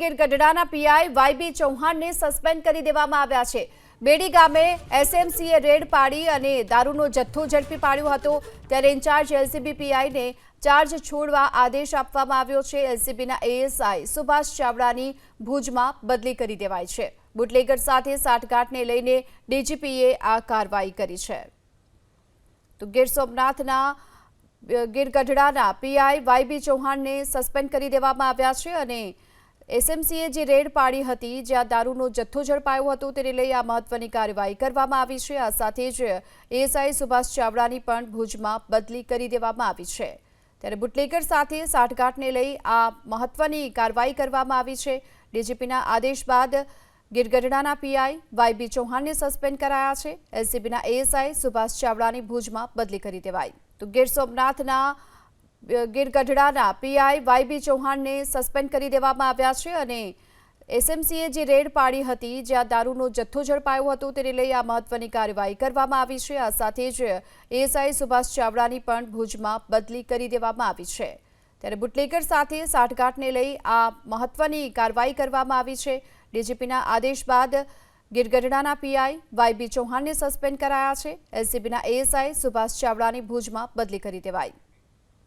ગીર ગઢડાના PI Y B ચૌહાણને suspend કરી દેવામાં આવ્યા છે। બેડી ગામે એસએમસીએ રેડ પાડી અને દારૂનો જથ્થો ઝડપી પાડ્યો હતો, ત્યારે ઇન્ચાર્જ એલસીબી પીઆઈને ચાર્જ છોડવા આદેશ આપવામાં આવ્યો છે। એલસીબીના એએસઆઈ સુભાષ ચાવડાની ભુજમાં બદલી કરી દેવાઈ છે। બુટલેગર સાથે સાઠગાંઠને લઈને ડીજીપીએ આ કાર્યવાહી કરી છે। તો ગીર સોમનાથના ગીર ગઢડાના પીઆઈ વાયબી ચૌહાણને સસ્પેન્ડ કરી દેવામાં આવ્યા છે અને એસએમસીએ જે રેડ પાડી હતી, જ્યાં દારૂનો જથ્થો ઝડપાયો હતો, તેને લઈ આ મહત્વની કાર્યવાહી કરવામાં આવી છે। આ સાથે જ એએસઆઈ સુભાષ ચાવડાની પણ ભુજમાં બદલી કરી દેવામાં આવી છે। ત્યારે બુટલેગર સાથે સાઠગાંઠને લઈ આ મહત્વની કાર્યવાહી કરવામાં આવી છે। ડીજીપીના આદેશ બાદ ગીર ગઢડાના પીઆઈ વાયબી ચૌહાણને સસ્પેન્ડ કરાયા છે। એલસીબીના એએસઆઈ સુભાષ ચાવડાની ભુજમાં બદલી કરી દેવાઈ। તો ગીર સોમનાથના ગીર ગઢડાના પીઆઈ વાયબી ચૌહાણને સસ્પેન્ડ કરી દેવામાં આવ્યા છે અને એસએમસીએ જે રેડ પાડી હતી, જ્યાં દારૂનો જથ્થો ઝડપાયો હતો, તેને લઈ આ મહત્વની કાર્યવાહી કરવામાં આવી છે। ડીજીપીના આદેશ બાદ ગીર ગઢડાના પીઆઈ વાયબી ચૌહાણને સસ્પેન્ડ કરાયા છે। તો ગીર સોમનાથના ગીર ગઢડાના પીઆઈ વાયબી ચૌહાણને સસ્પેન્ડ કરી દેવામાં આવ્યા છે અને એસએમસીએ જે રેડ પાડી હતી, જ્યાં દારૂનો જથ્થો ઝડપાયો હતો, તેને લઈ આ મહત્વની કાર્યવાહી કરવામાં આવી છે। આ સાથે જ એએસઆઈ સુભાષ ચાવડાની પણ ભુજમાં બદલી કરી દેવામાં આવી છે। ત્યારે બુટલેગર સાથે સાઠગાંઠને લઈ આ મહત્વની કાર્યવાહી કરવામાં આવી છે। ડીજીપીના આદેશ બાદ ગીર ગઢડાના પીઆઈ વાયબી ચૌહાણને સસ્પેન્ડ કરાયા છે। એલસીબીના એએસઆઈ સુભાષ ચાવડાની ભુજમાં બદલી કરી દેવાઈ।